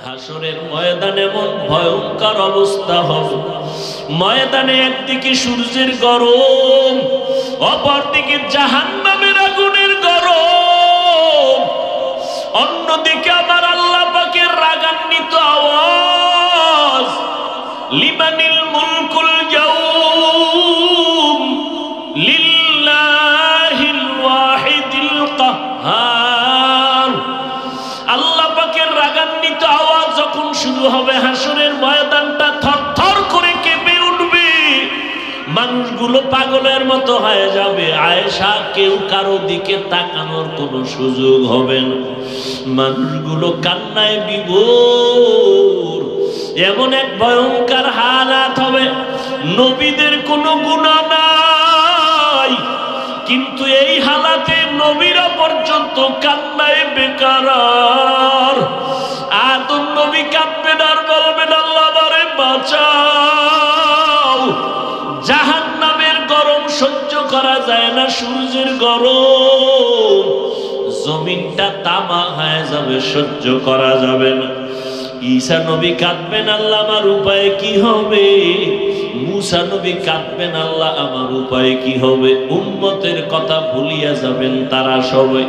হাসরের ময়দানে এমন ভয়ঙ্কর অবস্থা হবে, ময়দানে একদিকে সূর্যের গরম, অপরদিকে জাহান্নামের আগুনের গরম, অন্যদিকে আমার আল্লাহ পাকের রাগান্বিত আওয়াজ, লিমানিল মুলকুল ইয়াউম লিল্লাহিল ওয়াহিদিল কাহ্হার। আল্লাহ পাকের রাগান্বিত আওয়াজ যখন শুরু হবে, হাসরের ময়দানটা থরথর করে কেঁপে উঠবে, মানুষগুলো পাগলের মতো হয়ে যাবে। আয়েশা, কেউ কারো দিকে তাকানোর কোনো সুযোগ হবে না, মানুষগুলো কান্নায় বিভোর। এমন এক ভয়ঙ্কর হালাত হবে, নবীদের কোনো গুনাহ নাই, কিন্তু এই হালাতে নবীরা পর্যন্ত কান্নায় বেকারার। আদম নবী কাঁদবেন আর বলবেন, আল্লাহ আমারে বাঁচাও। জাহান্নামের গরম সহ্য করা যায় না, সূর্যের গরম, জমিনটা তামা হয়ে যাবে, সহ্য করা যাবে না। ঈসা নবী কাঁদবেন, আল্লাহ আমার উপায় কি হবে। মুসা নবী কাঁদবেন, আল্লাহ আমার উপায় কি হবে। উম্মতের কথা ভুলিয়া যাবেন তারা সবাই।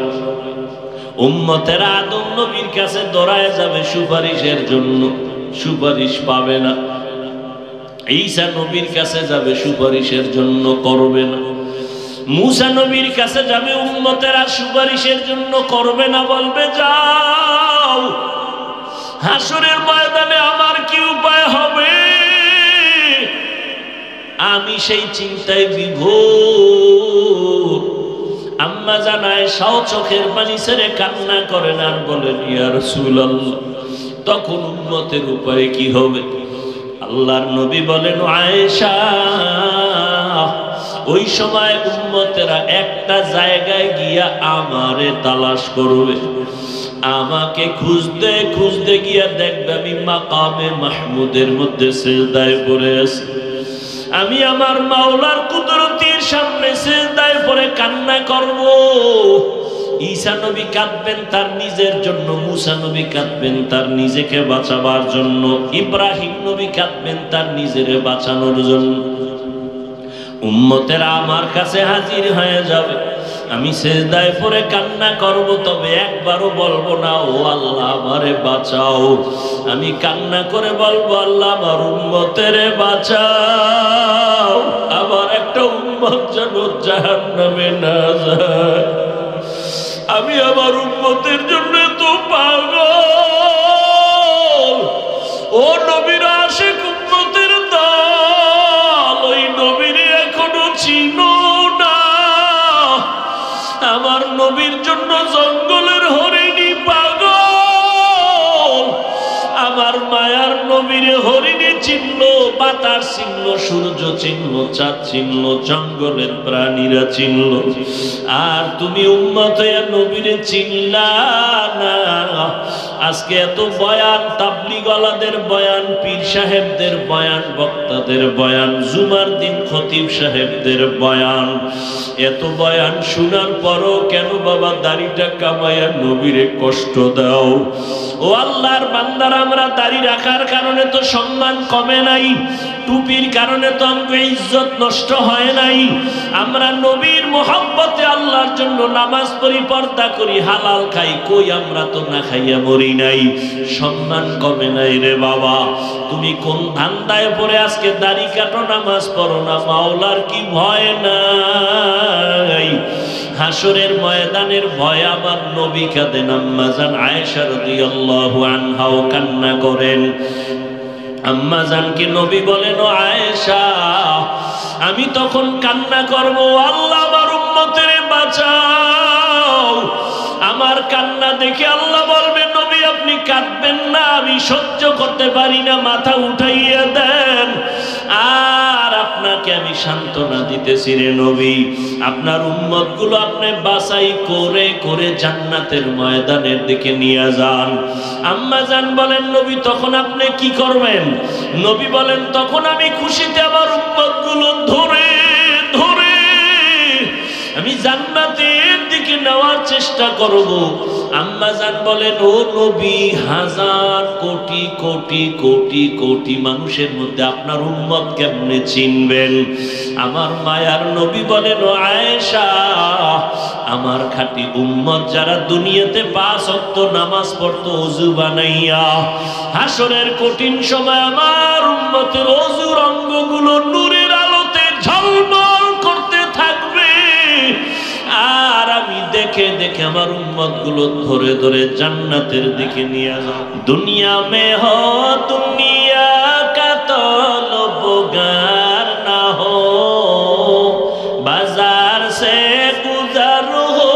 উম্মতেরা আদম নবীর কাছে দৌড়ায় যাবে সুপারিশের জন্য, সুপারিশ পাবে না। ঈসা নবীর কাছে যাবে, সুপারিশের জন্য করবে না। মুসা নবীর কাছে যাবে, উম্মতেরা সুপারিশের জন্য করবে না, বলবে যাও। হাসরের ময়দানে আমার কি উপায় হবে, আমি সেই চিন্তায় বিভোর। আম্মা জান আয়েশাও চোখের পানি ছেড়ে কান্না করেন আর বলেন, ইয়া রাসূলুল্লাহ, তখন উম্মতের উপায় কি হবে। আল্লাহর নবী বলেন, আয়েশা, ওই সময় উম্মতেরা একটা জায়গায় গিয়া আমারে তালাশ করবে, আমাকে খুঁজতে খুঁজতে গিয়া দেখবে আমি মাকামে মাহমুদের মধ্যে সিজদায় পড়ে আছি। আমি আমার মাওলার কুদরতির সামনে সিজদায় পড়ে কান্না করব। ঈসা নবী কাঁদবেন তার নিজের জন্য, মুসা নবী কাঁদবেন তার নিজেকে বাঁচাবার জন্য, ইব্রাহিম নবী কাঁদবেন তার নিজেরে বাঁচানোর জন্য। উম্মতেরা আমার কাছে হাজির হয়ে যাবে, আমি সিজদায় পড়ে কান্না করব, তবে একবারও বলবো না ও আল্লাহ আমারে বাঁচাও। আমি কান্না করে বলবো, আল্লাহ আমার উম্মতেরে বাঁচাও, আমার একটা উম্মত যেন জাহান্নামে না যায়। আমি আমার উম্মতের জন্য তো পাগল। ও নবীর আশিক উম্মতের দল, ওই নবীর এখনো চিনো না। আমার নবীর জন্য জঙ্গলের হরিণী পাগল, আমার মায়ার নবীর হরিণী চিনল, বাতাস চিনল, সূর্য চিনল, চাঁদ চিনল, জঙ্গলের প্রাণীরা চিনল, আর তুমি উম্মত হয়ে নবীরে চিনলা না। আজকে এত বয়ান, তাবলীগওয়ালাদের বয়ান, পীর সাহেবদের বয়ান, বক্তাদের বয়ান, জুমার দিন খতিব সাহেবদের বয়ান, এত বয়ান শোনার পরও কেন বাবা দাড়িটা কামাইয়া নবীরে কষ্ট দাও। ও আল্লাহর বান্দারা, আমরা দাড়ি রাখার কারণে তো সম্মান কমে নাই, টুপির কারণে তো আমাকে ইজ্জত নষ্ট হয় নাই। আমরা নবীর মোহাব্বতে আল্লাহর জন্য নামাজ পড়ি, পর্দা করি, হালাল খাই, কই আমরা তো না খাইয়া মরি নাই, সম্মান কমে নাই রে বাবা। তুমি কোন ধান্দায় পড়ে আজকে দাড়ি কাটো, নামাজ পড়ো না, মাওলার কি ভয় নাই? হাসরের ময়দানের ভয় আমার নবী কাঁদেন, আম্মা জান আয়েশা রাদিয়াল্লাহু আনহাও কান্না করেন। আম্মা জানকে নবী বলেন, ও আয়েশা, আমি তখন কান্না করব, আল্লাহ আমার উম্মতের বাঁচাও। আমার কান্না দেখে আল্লাহ বলবেন, নবী আপনি কাঁদবেন না, আমি সহ্য করতে পারি না, মাথা উঠাইয়া দেন। আর আপনাকে আমি সান্ত্বনা দিতেছি রে নবী, আপনার উম্মতগুলো আপনি বাছাই করে করে জান্নাতের ময়দানের দিকে নিয়ে যান। আম্মা জান বলেন, নবী তখন আপনি কি করবেন? নবী বলেন, তখন আমি খুশিতে আমার উম্মতগুলো ধরে ধরে আমি জান্নাতের দিকে ডেকে নেওয়ার চেষ্টা করব। আম্মা জান বলেন, ও নবী, হাজার কোটি কোটি কোটি কোটি মানুষের মধ্যে আপনার উম্মত কেমনে চিনবেন? আমার মায়ার নবী বলেন, ও আয়েশা, আমার খাঁটি উম্মত যারা দুনিয়াতে 5 ওয়াক্ত নামাজ পড়তো ওযু বানাইয়া, হাসরের কঠিন সময় আমার উম্মতের ওযুর অঙ্গগুলো নূরের আলোতে ঝলমল করতে থাকবে। আর আমি দেখে দেখে আমার উম্মত গুলো ধরে ধরে জান্নাতের দিকে নিয়ে যাব। দুনিয়া মে হো দুনিয়া কা তলবগার না হো, বাজার সে গুজর হো,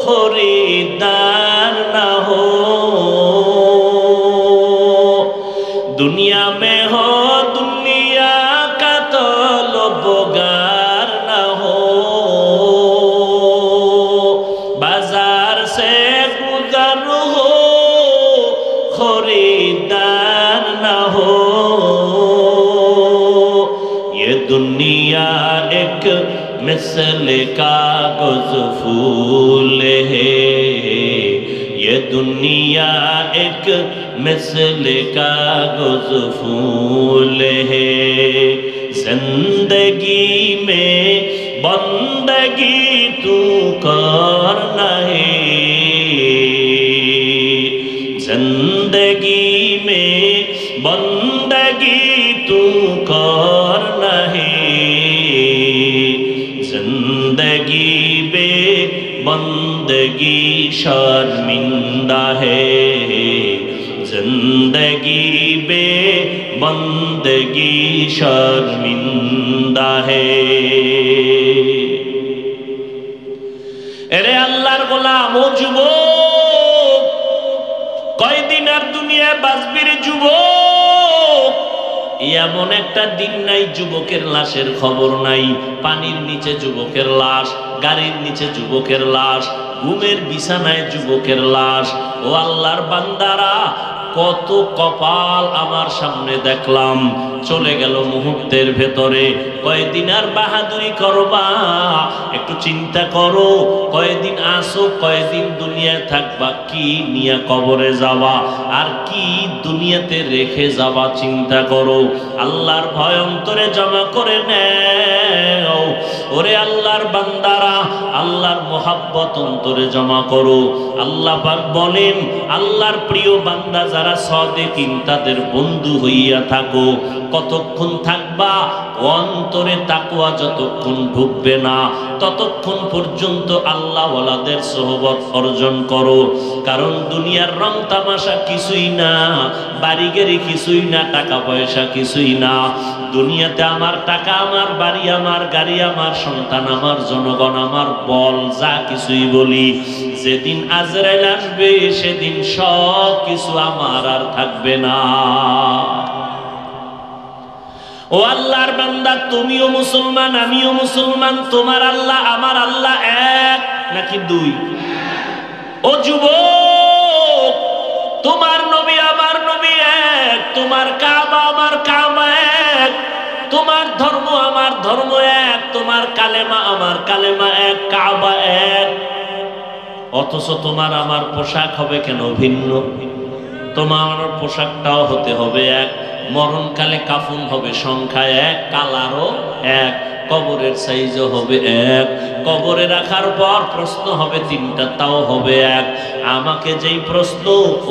খরিদার না হো। দুনিয়া মে হো দুনিয়া কা তলবগার না হো, बाजार से गुजर हो, खरीदार न हो। ये दुनिया एक मिसल कागज फूल है, ये दुनिया एक मिसल कागज फूल है। जिंदगी में बंदगी तू करना है, जिंदगी में बंदगी तू करना है, जिंदगी बे बंदगी शर्मिंदा है, जिंदगी बे बंदगी शर्मिंदा है। এরে আল্লাহর গোলাম, ও যুবক, কয়দিন আর দুনিয়ায় বাঁচবি রে যুবক? এমন একটা দিন নাই যুবকের লাশের খবর নাই। পানির নিচে যুবকের লাশ, গাড়ির নিচে যুবকের লাশ, ঘুমের বিছানায় যুবকের লাশ। ও আল্লাহর বান্দারা, কত কপাল আমার সামনে দেখলাম, চলে গেল মুহূর্তের ভেতরে। কয়দিন আর বাহাদুরি করবা? একটু চিন্তা করো, কয়দিন আসো, কয়দিন দুনিয়ায় থাকবা, কি নিয়ে কবরে যাবা, আর কি দুনিয়াতে রেখে যাবা চিন্তা করো। আল্লাহর ভয় অন্তরে জমা করে নেও। ওরে আল্লাহর বান্দারা, আল্লাহর মোহাব্বত অন্তরে জমা করো। আল্লাহ পাক বলেন, আল্লাহর প্রিয় বান্দা যারা সাদিকিন, তাদের বন্ধু হইয়া থাকো। কতক্ষণ থাকবা? অন্তরে তাকওয়া যতক্ষণ ঢুকবে না, ততক্ষণ পর্যন্ত আল্লাহওয়ালাদের সোহবত অর্জন করো। কারণ দুনিয়ার রং তামাশা কিছুই না, বাড়ি গাড়ি কিছুই না, টাকা পয়সা কিছুই না। দুনিয়াতে আমার টাকা, আমার বাড়ি, আমার গাড়ি, আমার সন্তান, আমার জনগণ, আমার বল, যা কিছুই বলি, যেদিন আজরাইল আসবে সেদিন সব কিছু আমার আর থাকবে না। ও আল্লাহর বান্দা, তুমিও মুসলমান, আমিও মুসলমান। তোমার আল্লাহ আমার আল্লাহ এক নাকি দুই? ও যুবক, তোমার নবী আমার নবী এক, তোমার কাবা আমার কাবা এক, তোমার ধর্ম আমার ধর্ম এক, তোমার কালেমা আমার কালেমা এক, কাবা এক। অথচ তোমার আমার পোশাক হবে কেন ভিন্ন? তোমার পোশাকটাও হতে হবে এক, মরণকালে কাফন হবে সংখ্যা এক, কালারও এক, কবরের সাইজও হবে এক, কবরে রাখার পর প্রশ্ন হবে 3টা, তাও হবে এক। আমাকে যেই প্রশ্ন,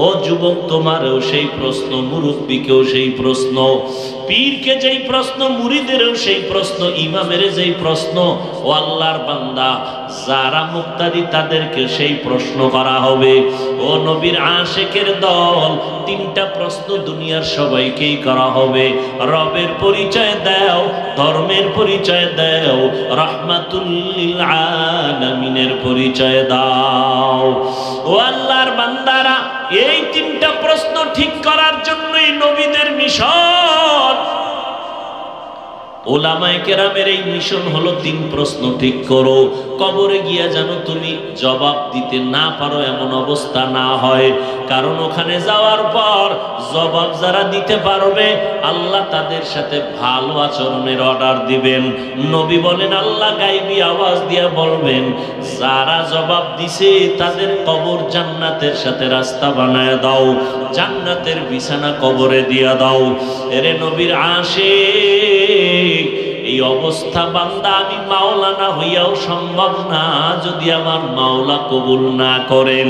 ও যুবক তোমারও সেই প্রশ্ন, মুরব্বীকেও সেই প্রশ্ন, পীরকে যেই প্রশ্ন, মুরিদেরও সেই প্রশ্ন, ইমামের যেই প্রশ্ন। ও আল্লাহর বান্দা, যারা মুক্তাদি তাদেরকে সেই প্রশ্ন করা হবে। ও নবীর আশিকের দল, 3টা প্রশ্ন দুনিয়ার সবাইকেই করা হবে। রবের পরিচয় দাও, ধর্মের পরিচয় দাও, রাহমাতুল লিল আলামিনের পরিচয় দাও। ও আল্লাহর বান্দারা, এই 3টা প্রশ্ন ঠিক করার জন্যই নবীদের মিশন। ওলামায়ে কেরামের এই মিশন হলো 3 প্রশ্ন ঠিক করো, কবরে গিয়া যেন তুমি জবাব দিতে না পারো এমন অবস্থা না হয়। কারণ ওখানে যাওয়ার পর জবাব যারা দিতে পারবে আল্লাহ তাদের সাথে ভালো আচরণের অর্ডার দিবেন। নবী বলেন আল্লাহ গায়বী আওয়াজ দিয়া বলবেন, যারা জবাব দিছে তাদের কবর জান্নাতের সাথে রাস্তা বানায় দাও, জান্নাতের বিছানা কবরে দিয়া দাও। এরে নবীর আশিক, এই অবস্থা বান্দা আমি মাওলানা হইয়াও সম্ভব না যদি আমার মাওলা কবুল না করেন।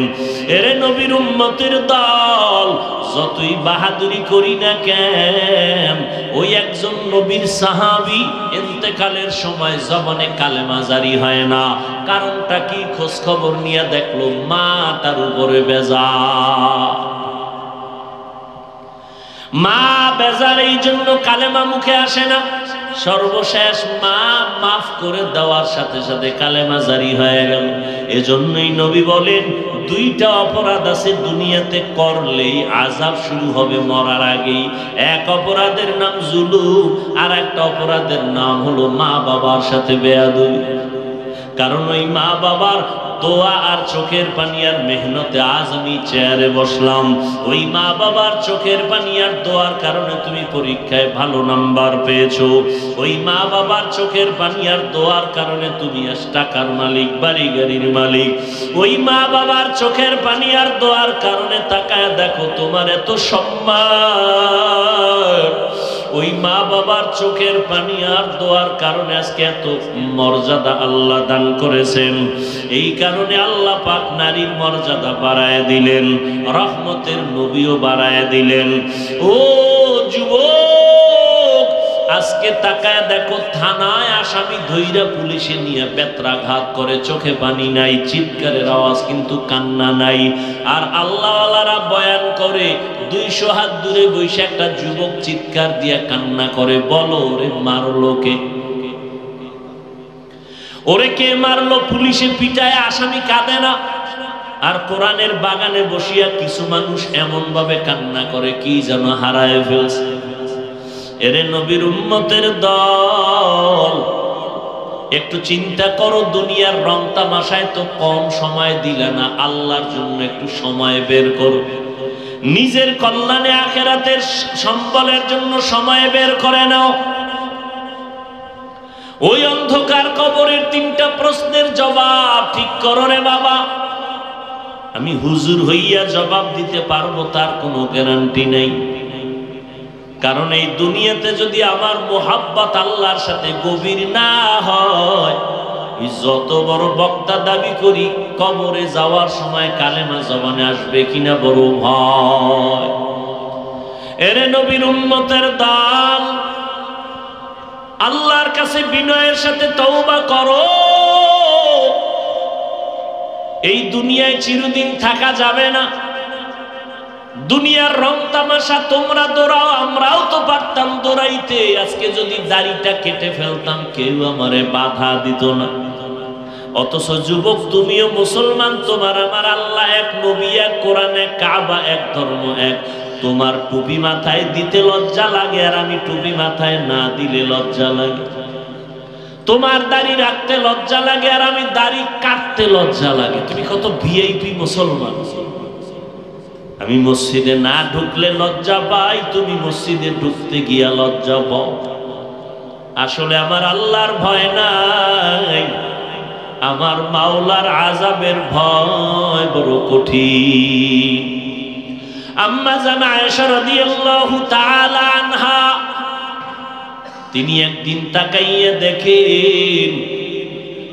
এরে নবীর উম্মতের দল, যতই বাহাদুরি করি না কেন, ওই একজন নবীর সাহাবী ইন্তেকালের সময় জবানে কালেমা জারি হয় না। কারণটা কি? খোঁজ খবর নিয়ে দেখলো মা তার উপরে বেজার। মা বেজার, এই জন্য কালেমা মুখে আসে না। সর্বশেষ মা মাফ করে দেওয়ার সাথে সাথে কালেমা জারি হয়ে গেল। এজন্যই নবী বলেন 2টা অপরাধ আছে দুনিয়াতে করলেই আযাব শুরু হবে মরার আগেই। এক অপরাধের নাম জুলুম, আর একটা অপরাধের নাম হলো মা বাবার সাথে বেয়াদবি। কারণ ওই মা বাবার দোয়া আর চোখের পানি আর মেহনতে আজ আমি চেয়ারে বসলাম। ওই মা বাবার চোখের পানি আর দোয়ার কারণে তুমি পরীক্ষায় ভালো নাম্বার পেয়েছো। ওই মা বাবার চোখের পানি আর দোয়ার কারণে তুমি আজ টাকার মালিক, বাড়ি গাড়ির মালিক। ওই মা বাবার চোখের পানি আর দোয়ার কারণে তাকায় দেখো তোমার এত সম্মান। ওই মা বাবার চোখের পানি আর দোয়ার কারণে আজকে এত মর্যাদা আল্লাহ দান করেছেন। এই কারণে আল্লাহ পাক নারীর মর্যাদা বাড়ায় দিলেন, রহমতের নবীও বাড়ায় দিলেন। ও যুবক, আজকে তাকায় দেখো থানায় আসামি ধইরা পুলিশে নিয়ে বেত্রাঘাত করে, চোখে পানি নাই, চিৎকারের আওয়াজ কিন্তু কান্না নাই। আর আল্লাহওয়ালারা বয়ান করে 200 হাত দূরে বসে একটা যুবক চিৎকার দিয়া কান্না করে, বলো ওরে মারলো কে? ওরে কে মারলো? পুলিশে পিটায় আসামি কাঁদে না। আর কোরআনের বাগানে বসিয়া কিছু মানুষ এমন ভাবে কান্না করে কি যেন হারায় ফেলছে। এরে নবীর উম্মতের দল, একটু চিন্তা করো, দুনিয়ার রং তামাশায় তো কম সময় দিলে না, আল্লাহর জন্য একটু সময় বের করো। নিজের কল্যাণে আখিরাতের সম্বলের জন্য সময় বের করে নাও। ওই অন্ধকার কবরের 3টা প্রশ্নের জবাব ঠিক করো রে বাবা। আমি হুজুর হইয়া জবাব দিতে পারবো তার কোনো গ্যারান্টি নেই। কারণ এই দুনিয়াতে যদি আমার মোহাব্বত আল্লাহর সাথে গভীর না হয়, যত বড় বক্তা দাবি করি, কবরে যাওয়ার সময় কালেমা জবানে আসবে কিনা বড় ভয়। এরে নবীর উম্মতের দল, আল্লাহর কাছে বিনয়ের সাথে তওবা করো। এই দুনিয়ায় চিরদিন থাকা যাবে না। দুনিয়ার রং তামাশা তোমরা দৌড়াও, আমরাও তো পারতাম দৌড়াইতে। আজকে যদি দাড়িটা কেটে ফেলতাম কেউ আমারে বাধা দিত না। অথচ যুবক, তুমিও মুসলমান, তোমার আমার আল্লাহ এক, নবী এক, কোরআন এক, কাবা এক, ধর্ম এক। তোমার টুপি মাথায় দিতে লজ্জা লাগে আর আমি টুপি মাথায় না দিলে লজ্জা লাগে। তোমার দাড়ি রাখতে লজ্জা লাগে আর আমি দাড়ি কাটতে লজ্জা লাগে। তুমি কত ভিআইপি মুসলমান। আমি মসজিদে না ঢুকলে লজ্জা পাই, তুমি মসজিদে ঢুকতে গিয়া লজ্জা পাও। আসলে আমার আল্লাহর ভয় নাই, আমার মাওলার আযাবের ভয় বড় কঠিন। আম্মা জান আয়েশা রাদিয়াল্লাহু তাআলা আনহা, তিনি একদিন তাকাইয়া দেখেন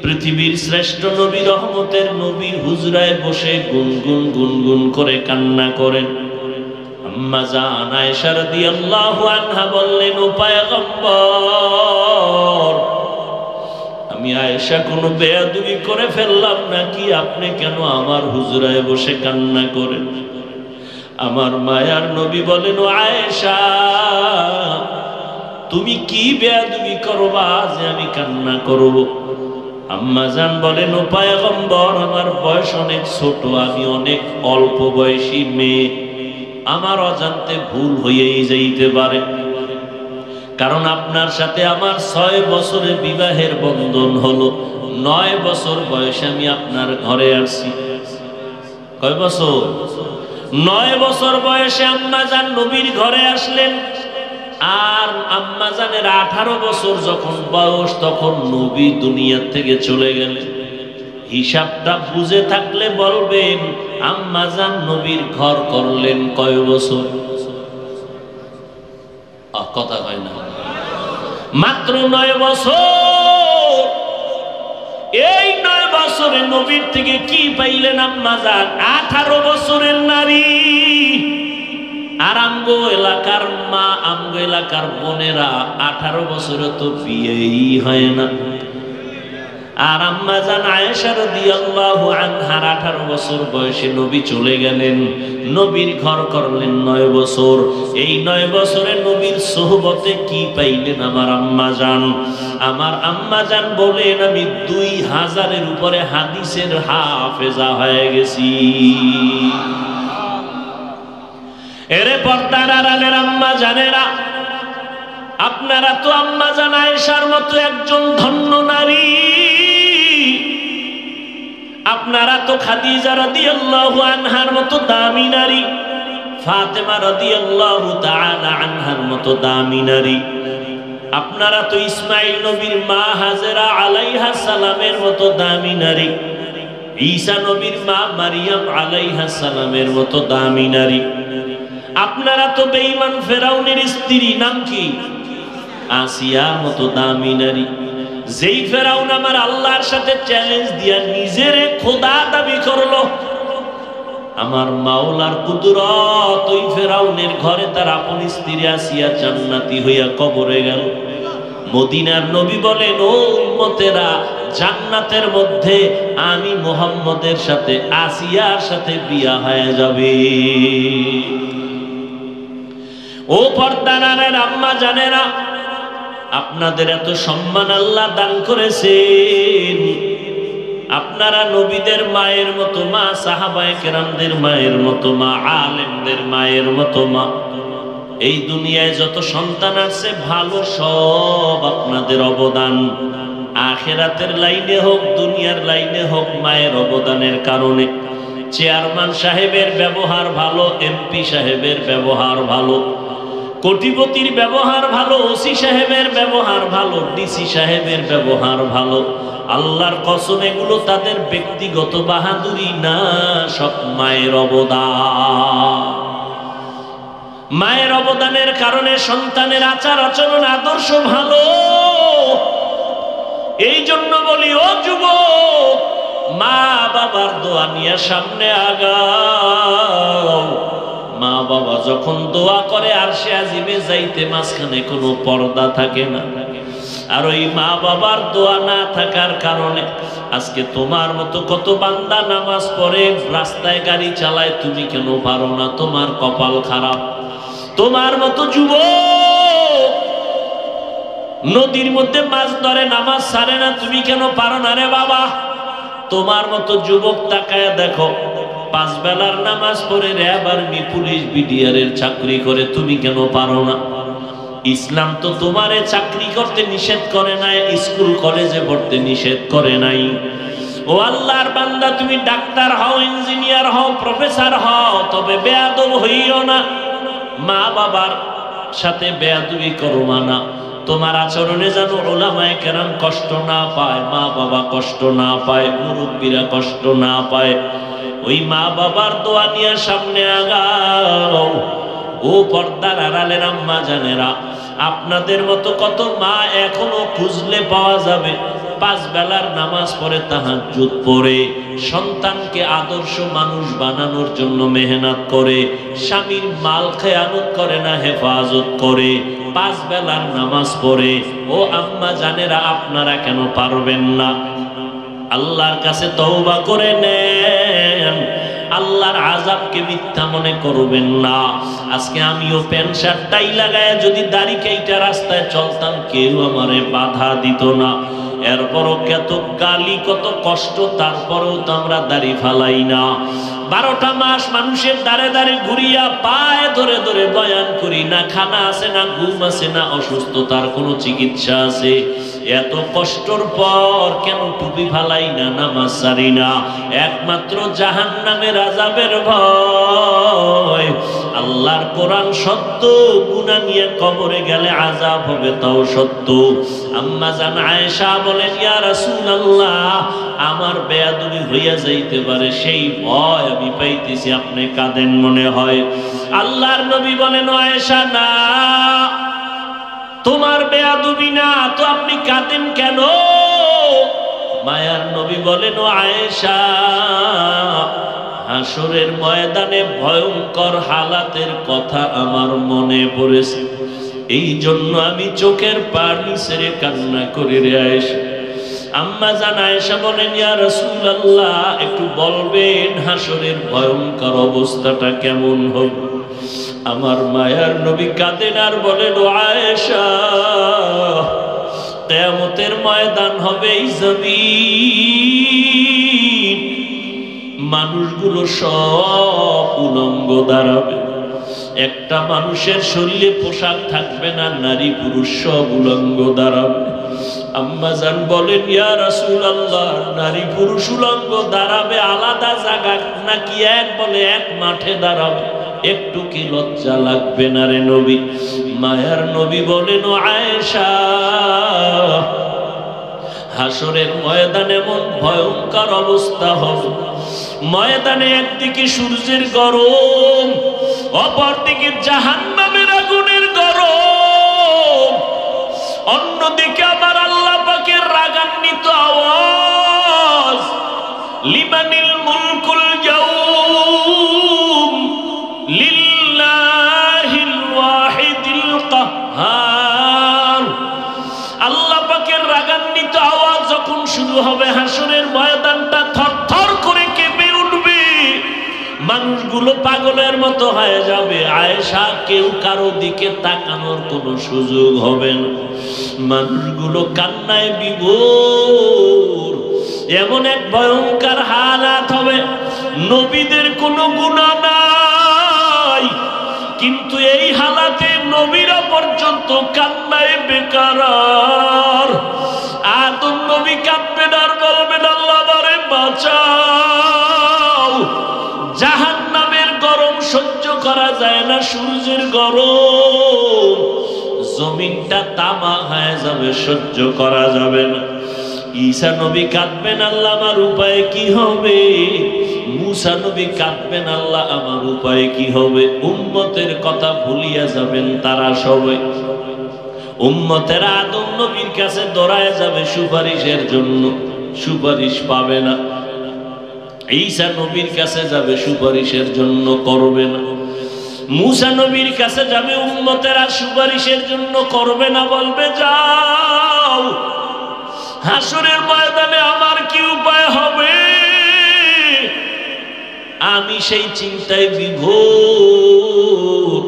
পৃথিবীর শ্রেষ্ঠ নবী, রহমতের নবী হুজরায় বসে গুনগুন গুনগুন করে কান্না করেন। আম্মা জান আয়েশা রাদিয়াল্লাহু আনহা বললেন, ও পয়গম্বর, আমি আয়েশা কোনো বেয়াদবি করে ফেললাম নাকি? আপনি কেন আমার হুজরায় বসে কান্না করেন? আমার মায়ার নবী বলেন, ও আয়েশা, তুমি কি বেয়াদবি করবা যে আমি কান্না করব? আম্মা জান বলেন, ও পয়গম্বর, আমার বয়স অনেক ছোট, আমি অনেক অল্প বয়সী মেয়ে, আমার অজান্তে ভুল হয়েই যাইতে পারে। কারণ আপনার সাথে আমার 6 বছরে বিবাহের বন্ধন হলো, 9 বছর বয়সে আমি আপনার ঘরে আসছি। কয় বছর? 9 বছর বয়সে আম্মাজান নবীর ঘরে আসলেন। আর আম্মাজানের 18 বছর যখন বয়স, তখন নবী দুনিয়া থেকে চলে গেলেন। হিসাবটা বুঝে থাকলে বলবেন আম্মাজান নবীর ঘর করলেন কয় বছর? কথা হয় না, মাত্র 9 বছর। এই 9 বছরে নবীর থেকে কি পাইলেন আম্মাজান? 18 বছরের নারী। আর আমগো এলাকার মা, আমগো এলাকার বোনেরা 18 বছরে তো বিয়েই হয় না। আর আম্মাজান আয়েশা রাদিয়াল্লাহু আনহার 18 বছর বয়সে নবী চলে গেলেন, নবীর ঘর করলেন 9 বছর। এই 9 বছরে নবীর সোহবতে কি পাইলেন আমার আম্মাজান? আমার আম্মাজান বলেন আমি 2000-এর উপরে হাদিসের হাফেজা হয়ে গেছি। এরে পর্দার আড়ালের আম্মাজানেরা, আপনারা তো আম্মাজান আয়েশার মতো একজন ধন্য নারী, আপনারা তো খাদিজা রাদিয়াল্লাহু আনহার মতো দামি নারী, ফাতেমা রাদিয়াল্লাহু তাআলা আনহার মতো দামি নারী, আপনারা তো ইসমাইল নবীর মা হাজেরা আলাইহা সালামের মতো দামি নারী, ঈসা নবীর মা মারিয়াম আলাইহা সালামের মতো দামি নারী, আপনারা তো বেঈমান ফেরাউনের স্ত্রী, নাম কি? আসিয়ার মতো দামি নারী। যেই ফেরাউন আমার আল্লাহর সাথে চ্যালেঞ্জ দিয়া নিজের খোদা দাবি করলো, আমার মাওলার কুদরত ওই ফেরাউনের ঘরে তার আপন স্ত্রী আসিয়া জান্নাতি হইয়া কবরে গেল। মদিনার নবী বলেন, ও উম্মতেরা, জান্নাতের মধ্যে আমি মুহাম্মদের সাথে আসিয়ার সাথে বিয়া হয়ে যাবে। ও পর্দার আম্মা জানেরা, আপনাদের এত সম্মান আল্লাহ দান করেছেন, আপনারা নবীদের মায়ের মতো মা, সাহাবায়ে কেরামদের মায়ের মতো মা, আলেমদের মায়ের মতো মা। এই দুনিয়ায় যত সন্তান আছে ভালো, সব আপনাদের অবদান। আখিরাতের লাইনে হোক, দুনিয়ার লাইনে হোক, মায়ের অবদানের কারণে। চেয়ারম্যান সাহেবের ব্যবহার ভালো, এমপি সাহেবের ব্যবহার ভালো, কোটিপতির ব্যবহার ভালো, ওসি সাহেবের ব্যবহার ভালো, ডিসি সাহেবের ব্যবহার ভালো। আল্লাহর কসম, এগুলো তাদের ব্যক্তিগত বাহাদুরি না, সব মায়ের অবদান। মায়ের অবদানের কারণে সন্তানের আচার আচরণ আদর্শ ভালো। এই জন্য বলি, ও যুবক, মা বাবার দোয়া নিয়ে সামনে আগাও। মা বাবা যখন দোয়া করে আরশে আজিমে যাইতে মাঝখানে কোনো পর্দা থাকে না। আর ওই মা বাবার দোয়া না থাকার কারণে আজকে তোমার মতো কত বান্দা নামাজ পড়ে, রাস্তায় গাড়ি চালায়, তুমি কেন পারো না? তোমার কপাল খারাপ। তোমার মতো যুবক নদীর মধ্যে মাছ ধরে, নামাজ ছাড়ে না, তুমি কেন পারো না রে বাবা? তোমার মতো যুবক তাকায় দেখো, 5 বেলার নামাজ পড়ে র্যাব আর্মি পুলিশ বিডিআরের চাকরি করে, তুমি কেন পারো না? ইসলাম তো তোমারে চাকরি করতে নিষেধ করে নাই, স্কুল কলেজে পড়তে নিষেধ করে নাই। ও আল্লাহর বান্দা, তুমি ডাক্তার হও, ইঞ্জিনিয়ার হও, প্রফেসর হও, তবে বেয়াদব হইও না। মা বাবার সাথে বেয়াদবি করো না। তোমার আচরণে যেন উলামায়ে কেরাম কষ্ট না পায়, মা বাবা কষ্ট না পায়, মুরব্বীরা কষ্ট না পায়। ওই মা বাবার দোয়া নিয়ে সামনে আগাও। ও পর্দার আড়ালের আম্মা জানেরা, আপনাদের মতো কত মা এখনো খুঁজলে পাওয়া যাবে, 5 বেলার নামাজ পড়ে, তাহাজ্জুদ পড়ে, সন্তানকে আদর্শ মানুষ বানানোর জন্য মেহনত করে, স্বামীর মাল খেয়ানত করে না, হেফাজত করে, 5 বেলার নামাজ পড়ে। ও আম্মা জানেরা, আপনারা কেন পারবেন না? আল্লাহর কাছে তওবা করে নেন, আল্লাহর আযাবকে মিথ্যা মনে করবেন না। আজকে আমিও প্যান্ট শার্ট টাই লাগায় যদি দাড়ি কেইটা রাস্তায় চলতাম, কেউ আমারে বাধা দিত না। এরপরও কত গালি, কত কষ্ট, তারপরেও তো আমরা দাড়ি ফালাই না। 12টা মাস মানুষের দ্বারে দ্বারে ঘুরিয়া পায়ে ধরে ধরে বয়ান করি, না খানা আছে, না ঘুম আছে, না অসুস্থতার কোনো চিকিৎসা আছে। এত কষ্টর পর কেন টুপি ফালাই না, নামাজ ছাড়ি না? একমাত্র জাহান্নামের আযাবের ভয়। আল্লাহর কোরআন সত্য, গুনাহ নিয়ে কবরে গেলে আযাব হবে তাও সত্য। আম্মা জান আয়েশা বলেন, ইয়া রাসূলুল্লাহ, আমার বেয়াদবি হইয়া যাইতে পারে, সেই ভয় আমি পাইতেছি, আপনি কাঁদেন মনে হয়। আল্লাহর নবী বলেন, আয়েশা না, তোমার বেয়াদবি না তো আপনি কাঁদেন কেন? মায়ার নবী বলেন, ও আয়েশা, হাসরের ময়দানে ভয়ঙ্কর হালাতের কথা আমার মনে পড়েছে, এই জন্য আমি চোখের পানি ছেড়ে কান্না করি রে আয়েশা। আম্মা জান আয়েশা বলেন, ইয়া রাসূলুল্লাহ, একটু বলবেন হাসরের ভয়ঙ্কর অবস্থাটা কেমন হবে? আমার মায়ার নবী কাঁদেন আর বলেন, ও আয়েশা, কিয়ামতের ময়দান হবে এই জমিন, মানুষগুলো সব উলঙ্গ দাঁড়াবে, একটা মানুষের শরীরে পোশাক থাকবে না, নারী পুরুষ সব উলঙ্গ দাঁড়াবে। আম্মা জান বলেন, ইয়া রাসূলুল্লাহ, নারী পুরুষ উলঙ্গ দাঁড়াবে আলাদা জায়গা নাকি এক বলে এক মাঠে দাঁড়াবে? একটু কি লজ্জা লাগবে না রে নবী? মায়ার নবী বলেন, ও আয়েশা, হাসরের ময়দানে এমন ভয়ঙ্কর অবস্থা হবে, ময়দানে একদিকে সূর্যের গরম, অপরদিকে জাহান্নামের আগুনের গরম, অন্যদিকে আমার আল্লাহ পাকের রাগান্বিত আওয়াজ, লিমানিল মুলকুল ইয়াউম লিল্লাহিল ওয়াহিদিল কাহ্হার। আল্লাহ পাকের রাগান্বিত আওয়াজ যখন শুরু হবে, হাসরের ময়দানটা থরথর করে কেঁপে উঠবে, মানুষগুলো পাগলের মতো হয়ে যাবে। আয়েশা, কেউ কারো দিকে তাকানোর কোনো সুযোগ হবে না, মানুষগুলো কান্নায় বিভোর। এমন এক ভয়ঙ্কর হালাত হবে, নবীদের কোনো গুনাহ নাই, কিন্তু এই হালাতে নবীরা পর্যন্ত কান্নায় বেকারার। আদম নবী কাঁদবেন আর বলবেন, আল্লাহ আমারে বাঁচাও, জাহান্নামের গরম সহ্য করা যায় না, সূর্যের গরম, জমিনটা তামা হয়ে যাবে, সহ্য করা যাবে না। ঈসা নবী কাঁদবেন, আল্লাহ আমার উপায় কি হবে? মুসা নবী কাঁদবেন, আল্লাহ আমার উপায় কি হবে? উম্মতের কথা ভুলিয়া যাবেন তারা সবাই। উম্মতেরা আদম নবীর কাছে দৌড়ায় যাবে সুপারিশের জন্য, সুপারিশ পাবে না। ঈসা নবীর কাছে যাবে, সুপারিশের জন্য করবে না। মুসা নবীর কাছে যাবে, উম্মতেরা সুপারিশের জন্য করবে না, বলবে যাও, হাসরের ময়দানে আমার কি উপায় হবে? আমি সেই চিন্তায় বিভোর।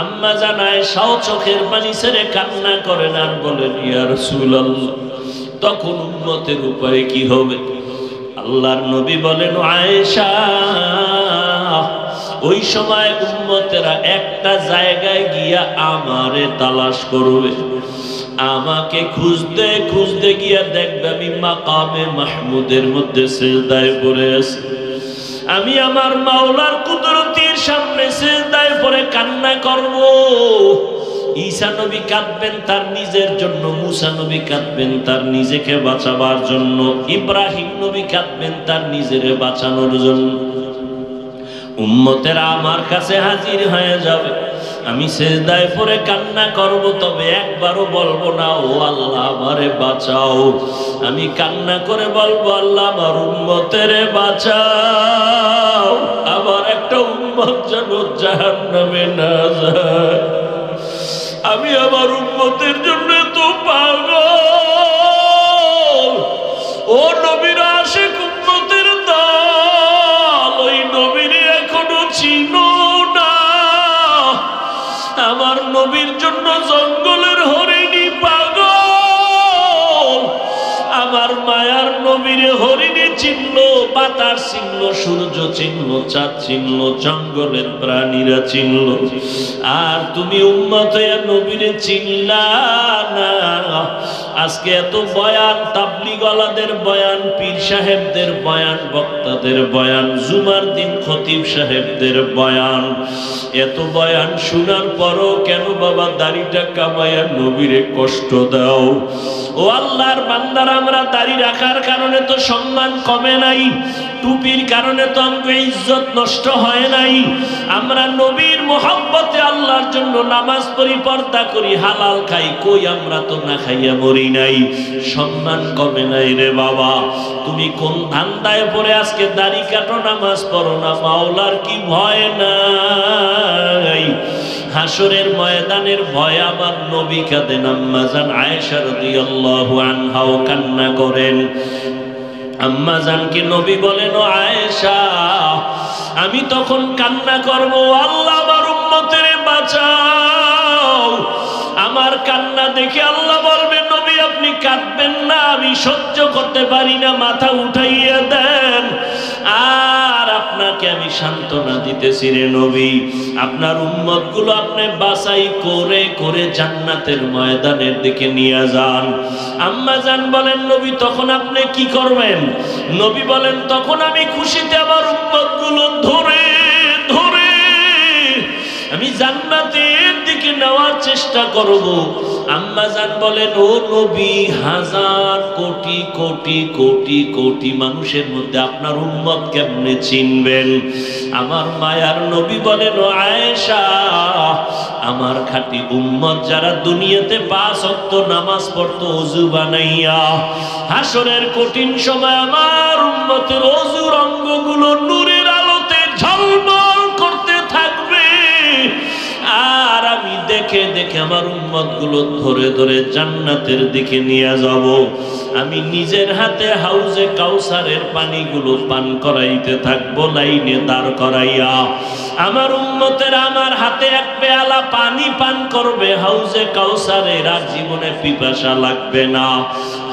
আম্মা জান আয়েশা চোখের পানি ছেড়ে কান্না করেন আর বলেন, ইয়া রাসূলুল্লাহ, তখন উম্মতের উপায় কি হবে? আল্লাহর নবী বলেন, আয়েশা, ওই সময় উম্মতেরা একটা জায়গায় গিয়া আমারে তালাশ করবে, আমাকে খুঁজতে খুঁজতে গিয়া দেখবে আমি মাকামে মাহমুদের মধ্যে সিজদায় পড়ে আছি, আমি আমার মাওলার কুদরতের সামনে সিজদায় পড়ে কান্না করব। ঈসা নবী কাঁদবেন তার নিজের জন্য, মুসা নবী কাঁদবেন তার নিজেকে বাঁচাবার জন্য, ইব্রাহিম নবী কাঁদবেন তার নিজেরে বাঁচানোর জন্য। উম্মতেরা আমার কাছে হাজির হয়ে যাবে, আমি সিজদায় পড়ে কান্না করব, তবে একবারও বলবো না ও আল্লাহ আমারে বাঁচাও। আমি কান্না করে বলবো, আল্লাহ আমার উম্মতেরে বাঁচাও, আমার একটা উম্মত যেন জাহান্নামে না যায়। আমি আমার উম্মতের জন্য তো পাগল। ও নবীর আশিক উম্মতের দল, ওই নবীর এখনো চিনো না। আমার নবীর জন্য জঙ্গলের হরিণী পাগল, আমার মায়ার নবীর হরিণে চিনল, বাতাস চিনল, সূর্য চিনল, চাঁদ চিনল, জঙ্গলের প্রাণীরা চিনল, আর তুমি উম্মত হয়ে নবীরে চিনলা না। আজকে এত বয়ান, তাবলীগওয়ালাদের বয়ান, পীর সাহেবদের বয়ান, বক্তাদের বয়ান, জুমার দিন খতিব সাহেবদের বয়ান, এত বয়ান শোনার পরও কেন বাবা দাড়িটা কামাইয়া নবীরে কষ্ট দাও? ও আল্লাহর বান্দারা, আমরা দাড়ি রাখার কারণে তো সম্মান কমে নাই, টুপির কারণে তো আমাদের ইজ্জত নষ্ট হয় নাই। আমরা নবীর মোহাব্বতে আল্লাহর জন্য নামাজ পড়ি, পর্দা করি, হালাল খাই, কই আমরা তো না খাইয়া মরি নাই, সম্মান কমে নাই রে বাবা। তুমি কোন ধান্দায় পড়ে আজকে দাড়ি কাটো, নামাজ পড়ো না? মাওলার কি ভয় নাই? হাসরের ময়দানের ভয় আমার নবী কাঁদেন, আম্মা জান আয়েশা রাদিয়াল্লাহু আনহাও কান্না করেন। আম্মা জানকে নবী বলেন, ও আয়েশা, আমি তখন কান্না করব, আল্লাহ আমার উম্মতের বাঁচাও। আমার কান্না দেখে আল্লাহ বলবেন, নবী আপনি কাঁদবেন না, আমি সহ্য করতে পারি না, মাথা উঠাইয়া দেন। আর আপনাকে আমি সান্ত্বনা দিতেছি রে নবী, আপনার উম্মতগুলো আপনি বাছাই করে করে জান্নাতের ময়দানের দিকে নিয়ে যান। আম্মা জান বলেন, নবী তখন আপনি কি করবেন? নবী বলেন, তখন আমি খুশিতে আমার উম্মতগুলো ধরে ধরে আমি জান্নাতের দিকে নেওয়ার চেষ্টা করব। আম্মা জান বলেন, ও নবী, হাজার কোটি কোটি কোটি কোটি মানুষের মধ্যে আপনার উম্মত কেমনে চিনবেন? আমার মায়ার নবী বলেন, ও আয়েশা, আমার খাঁটি উম্মত যারা দুনিয়াতে 5 ওয়াক্ত নামাজ পড়তো ওযু বানাইয়া, হাসরের কঠিন সময় আমার উম্মতের ওযুর অঙ্গগুলো নূরের আলোতে ঝলমল করতে থাকবে। আর আমি দেখে দেখে আমার উম্মতগুলো ধরে ধরে জান্নাতের দিকে নিয়ে যাব। আমি নিজের হাতে হাউজে কাউসারের পানিগুলো পান করাইতে থাকবো, লাইনে দাঁড় করাইয়া। আমার উম্মতের আমার হাতে এক পেয়ালা পানি পান করবে হাউজে কাউসারের, আর জীবনে পিপাসা লাগবে না।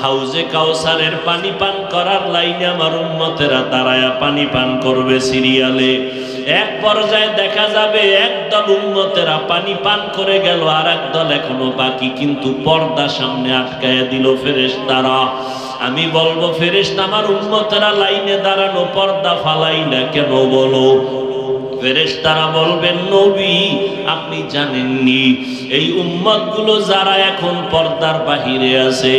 হাউজে কাউসারের পানি পান করার লাইনে আমার উম্মতেরা দাঁড়ায়া পানি পান করবে সিরিয়ালে। এক পর্যায়ে দেখা যাবে একদল উম্মতেরা পানি পান করে গেল, আর একদল এখনো বাকি, কিন্তু পর্দা সামনে আটকায়া দিল ফেরেশতারা। আমি বলবো, ফেরেশতা আমার উম্মতেরা লাইনে দাঁড়ানো, পর্দা ফালাই না কেন বলো? ফেরেশতারা বলবেন, নবী আপনি জানেননি এই উম্মতগুলো যারা এখন পর্দার বাহিরে আছে,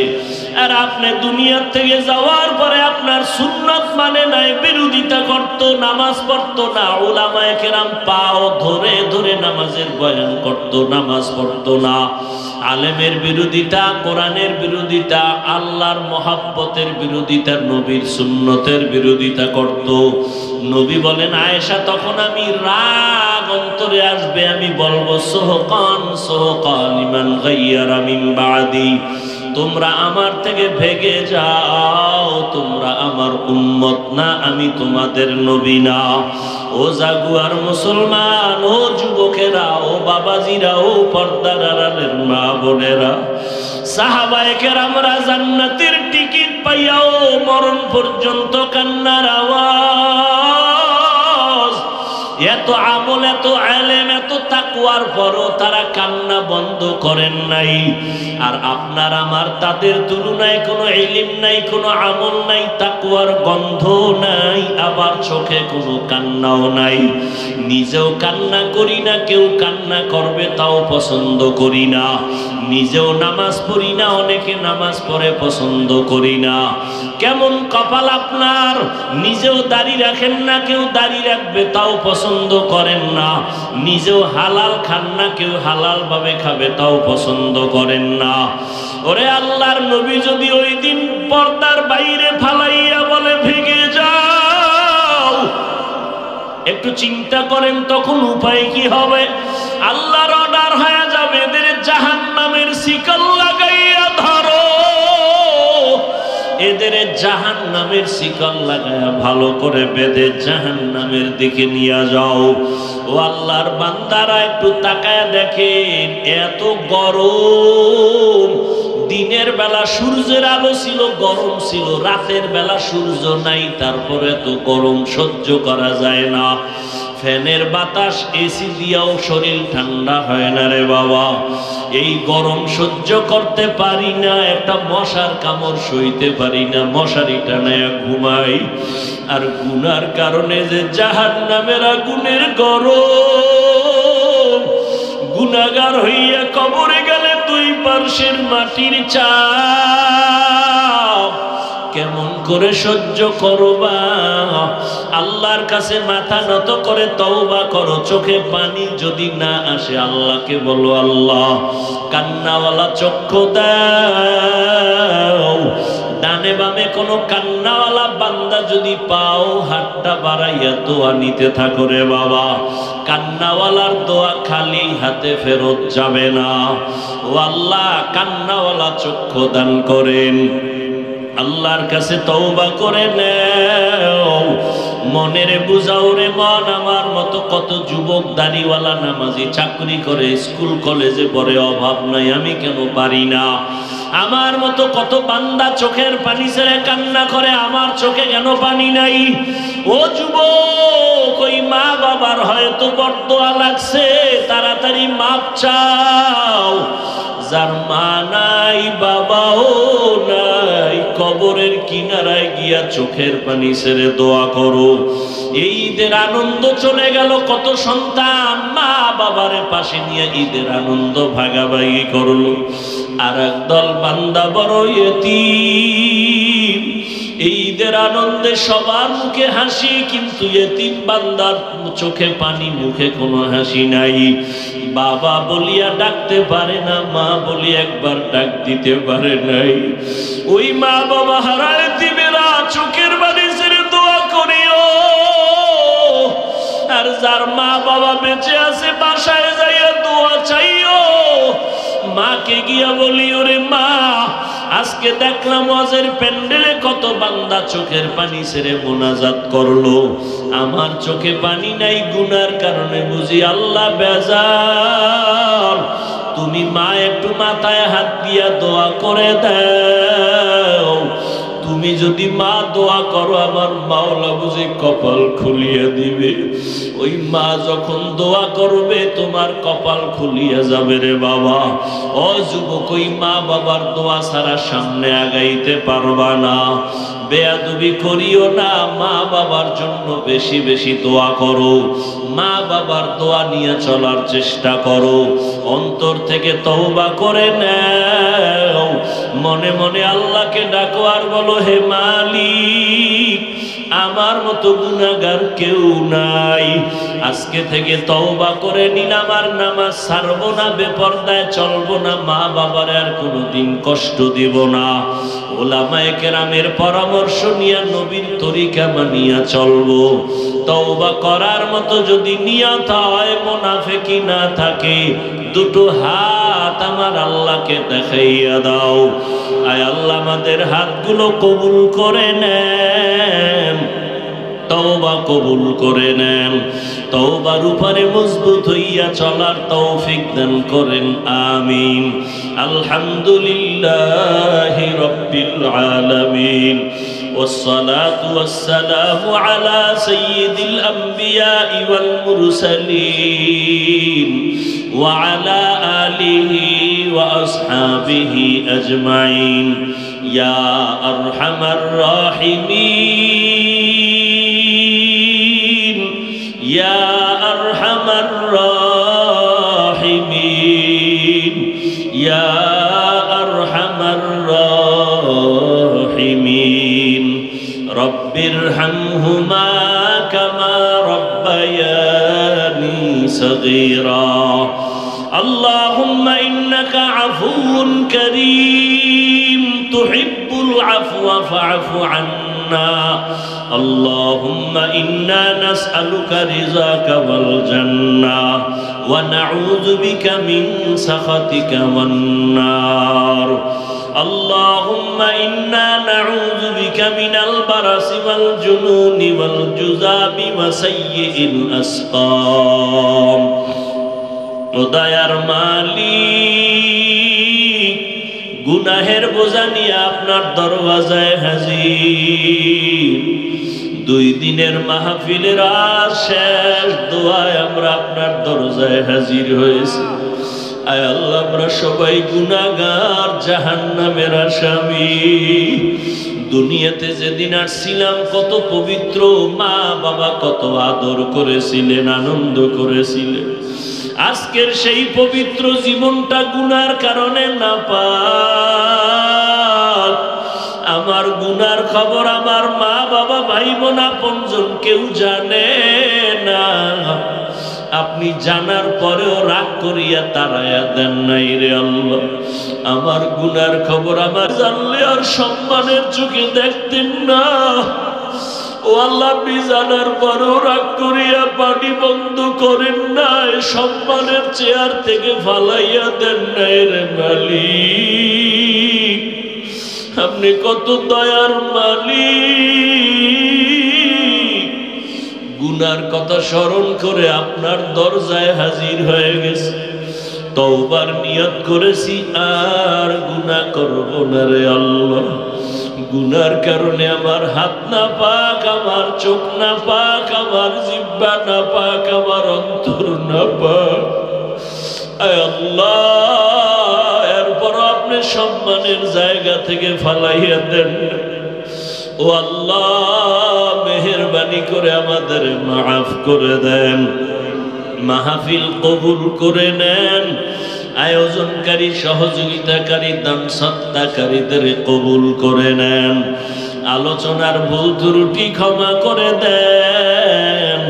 আর আপনি দুনিয়া থেকে যাওয়ার পরে আপনার সুন্নাত মানে নাই, বিরোধিতা করত, নামাজ পড়তো না, উলামায়ে কেরাম পাও ধরে ধরে নামাজের বয়ান করত, নামাজ পড়তো না। আলেমের বিরোধিতা, কোরআনের বিরোধিতা, আল্লাহর মহাব্বতের বিরোধিতা, নবীর সুন্নতের বিরোধিতা করত। নবী বলেন, আয়েশা তখন আমি রাগ অন্তরে আসবে, আমি বলবো, সোহকান সোহকান লিমান গায়্যারা মিন বাদি, তোমরা আমার থেকে ভেগে যাও, তোমরা আমার উম্মত না, আমি তোমাদের নবী না। ও জাগুয়ার মুসলমান, ও যুবকেরা, ও বাবাজিরা, ও পর্দার আড়ালের মা বোনেরা, সাহাবায়ে কেরামরা জান্নাতের টিকিট পাইয়াও মরণ পর্যন্ত কান্নার আওয়াজ। এত আমল, এত ইলম, এত তাকওয়ার পরও তারা কান্না বন্ধ করেন নাই। আর আপনার আমার তাদের তুলনায় কোনো ইলম নাই, কোনো আমল নাই, তাকওয়ার গন্ধ নাই, আবার চোখে কোনো কান্নাও নাই। নিজেও কান্না করি না, কেউ কান্না করবে তাও পছন্দ করি না। নিজেও নামাজ পড়ি না, অনেকে নামাজ পড়ে পছন্দ করি না। কেমন কপাল আপনার! নিজেও দাড়ি রাখেন না, কেউ দাড়ি রাখবে তাও পছন্দ করেন না। নিজেও হালাল খান না, কেউ হালাল ভাবে খাবে তাও পছন্দ করেন না। ওরে আল্লাহর নবী যদি ওই দিন পর্দার বাইরে ফালাইয়া বলে ভেগে যাও, একটু চিন্তা করেন তখন উপায় কি হবে? আল্লাহর অর্ডার হয়ে যাবে, এদের জাহান্নামের শিকল লাগাইয়া ধরো, এদের জাহান্নামের শিকল লাগাইয়া ভালো করে বেঁধে জাহান্নামের দিকে নিয়ে যাও। ও আল্লাহর বান্দারা একটু তাকায় দেখেন, এত গরম, দিনের বেলা সূর্যের আলো ছিল, গরম ছিল, রাতের বেলা সূর্য নাই, তারপরে তো গরম সহ্য করা যায় না। ফ্যানের বাতাস এসি দিয়াও শরীর ঠান্ডা হয় না রে বাবা। এই গরম সহ্য করতে পারি না, একটা মশার কামড় সইতে পারি না, মশারি টানায়া ঘুমাই। আর গুনার কারণে যে জাহান্নামের আগুনের গরম, গুনাহগার হইয়া কবরে গেলে দুই পার্শ্বের মাটির চাপ কেমন করে সহ্য করবা? আল্লাহর কাছে মাথা নত করে তওবা করো। চোখে পানি যদি না আসে আল্লাহকে বলো, আল্লাহ কান্নাওয়ালা চক্ষু দাও। ডানে বামে কোনো কান্নাওয়ালা বান্দা যদি পাও, হাতটা বাড়াইয়া দোয়া নিতে থাকো রে বাবা। কান্নাওয়ালার দোয়া খালি হাতে ফেরত যাবে না। ও আল্লাহ, কান্নাওয়ালা চক্ষু দান করেন। আল্লাহর কাছে তওবা করে নেও। মনের বুঝাও রে মন, আমার মতো কত যুবক দাড়িওয়ালা নামাজি চাকরি করে, স্কুল কলেজে পড়ে, অভাব নাই, আমি কেন পারি না? আমার মতো কত বান্দা চোখের পানি ছেড়ে কান্না করে, আমার চোখে কেন পানি নাই? ও যুবক, ওই মা বাবার হয়তো বরদোয়া লাগছে, তাড়াতাড়ি মাপ চাও। যার মা নাই, বাবাও নাই, কবরের কিনারায় গিয়া চোখের পানি ছেড়ে দোয়া করো। এই ঈদের আনন্দ চলে গেল, কত সন্তান মা বাবার পাশে নিয়ে ঈদের আনন্দ ভাগাভাগি করলো। আর একদল বান্দা বড় ইতিম। এই ঈদের আনন্দে সবার মুখে হাসি, কিন্তু ইতিম বান্দার চোখে পানি, মুখে কোনো হাসি নাই। বাবা বলিয়া ডাকতে পারে না, মা বলি একবার ডাক দিতে পারে নাই। ওই মা বাবা হারা এতিমেরা চোখের পানি ছেড়ে দোয়া করিও। আর যার মা বাবা বেঁচে আছে বাসায় যাইয়া দোয়া চাইও। মাকে গিয়া বলি, ওরে মা, আজকে দেখলাম ওয়াজের প্যান্ডেলে কত বান্দা চোখের পানি ছেড়ে মোনাজাত করলো, আমার চোখে পানি নাই, গুনার কারণে বুঝি আল্লাহ বেজার। তুমি মা একটু মাথায় হাত দিয়া দোয়া করে দাও। তুমি যদি মা দোয়া করো, আমার মাওলা বুঝি কপাল খুলিয়া দিবে। ওই মা যখন দোয়া করবে, তোমার কপাল খুলিয়া যাবে রে বাবা। ও যুবক, ওই মা বাবার দোয়া ছাড়া সামনে আগাইতে পারবা না। বেয়াদবি করিও না, মা বাবার জন্য বেশি বেশি দোয়া করো। মা বাবার দোয়া নিয়ে চলার চেষ্টা করো। অন্তর থেকে তওবা করে নাও। মনে মনে আল্লাহকে ডাকো আর বলো, হে মালিক, আমার মতো গুনাহগার কেউ নাই। আজকে থেকে তওবা করে নিলাম, আর নামাজ ছাড়বো না, বেপরদায় চলবো না, মা বাবার আর কোনোদিন কষ্ট দিব না। ওলামায়ে কেরামের পরামর্শ নিয়ে নবীর তরিকা মানিয়া চলবো। তওবা করার মতো যদি নিয়ত হয়, মুনাফিকি না থাকে, দুটো হাত আমার আল্লাহকে দেখাইয়া দাও। আয় আল্লাহ, আমাদের হাতগুলো কবুল করে নেন, তওবা কবুল করে নেন। তওবার উপরে মজবুত হইয়া চলার তৌফিক দান করেন, আমিন। আলহামদুলিল্লাহি রাব্বিল আলামিন। والصلاة والسلام على سيد الأنبياء والمرسلين وعلى آله وأصحابه أجمعين يا أرحم الراحمين يا أرحم الراحمين يا أرحم الراحمين رب ارحمهما كما ربياني صغيرا اللهم إنك عفو كريم تحب العفو فاعف عنا اللهم إنا نسألك رضاك والجنة ونعوذ بك من سخطك والنار اللهم إنا نعوذ بك من البرص والجنون والجذام وسيء الأسقام ও দয়ার মালিক, গুনাহের বোঝা নিয়ে আপনার দরওয়াজায় হাজির। 2 দিনের মাহফিলের আজ শেষ দোয়ায় আমরা আপনার দরজায় হাজির হয়েছি। আয় আল্লাহ, আমরা সবাই গুনাহগার, জাহান্নামের আসামি। দুনিয়াতে যেদিন আসছিলাম কত পবিত্র, মা বাবা কত আদর করেছিলেন, আনন্দ করেছিলেন। আজকের সেই পবিত্র জীবনটা গুনার কারণে নাপাক। আমার গুনার খবর আমার মা বাবা, ভাই বোন, আপনজন কেউ জানে না। আপনি জানার পরেও রাগ করিয়া তাড়াইয়া দেন নাই রে আল্লাহ। আমার গুনার খবর আমার জানলে আর সম্মানের চোখে দেখতেন না। ও আল্লাহ, আপনি জানার পরেও রাগ করিয়া পানি বন্ধ করেন নাই, সম্মানের চেয়ার থেকে ফালাইয়া দেন নাই রে মালিক। আপনি কত দয়ার মালিক। গুনার কথা স্মরণ করে আপনার দরজায় হাজির হয়ে গেছে। তওবার নিয়ত করেছি আর গুনাহ করব না রে আল্লাহ। গুনার কারণে আমার হাত না পাক, আমার চোখ না পাক, আমার জিহ্বা না পাক, আমার অন্তর না পাক। আয় আল্লাহ, এরপর আপনি সম্মানের জায়গা থেকে ফালাইয়া দেন। ও আল্লাহ, মেহেরবানি করে আমাদের মাফ করে দেন। মাহফিল কবুল করে নেন। আয়োজনকারী, সহযোগিতাকারী, দান সত্তাকারীদের কবুল করে নেন। আলোচনার ভুল ত্রুটি ক্ষমা করে দেন।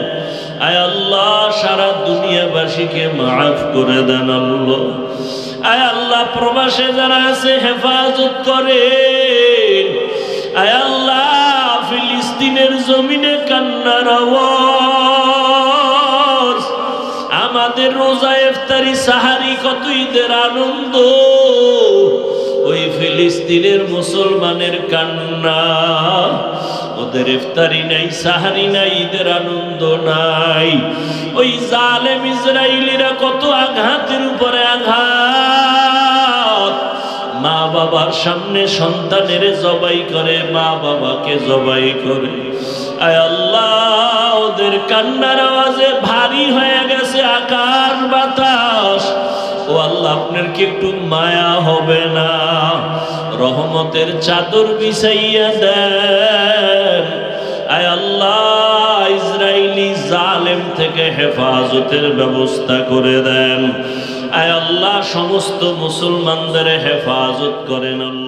আয় আল্লাহ, সারা দুনিয়াবাসীকে মাফ করে দেন আল্লাহ। আয় আল্লাহ, প্রবাসে যারা আছে হেফাজত করেন। আয় আল্লাহ, ফিলিস্তিনের জমিনে কান্নার আওয়াজ, আমাদের রোজা, ইফতারি, সাহারি, কত ঈদের আনন্দ, ওই ফিলিস্তিনের মুসলমানের কান্না। ওদের ইফতারি নাই, সাহারি নাই, ঈদের আনন্দ নাই। ওই জালেম ইসরায়েলিরা কত আঘাতের উপরে আঘাত। মা বাবার সামনে সন্তানের জবাই করে, মা বাবাকে জবাই করে। আয় আল্লাহ, ওদের কান্নার আওয়াজে ভারী হয়ে গেছে আকাশ বাতাস। ও আল্লাহ, আপনার কি একটু মায়া হবে না? রহমতের চাদর বিছাইয়া দেন। আয় আল্লাহ, ইসরায়েলি জালেম থেকে হেফাজতের ব্যবস্থা করে দেন। আয় আল্লাহ, সমস্ত মুসলমানদের হেফাজত করেন আল্লাহ।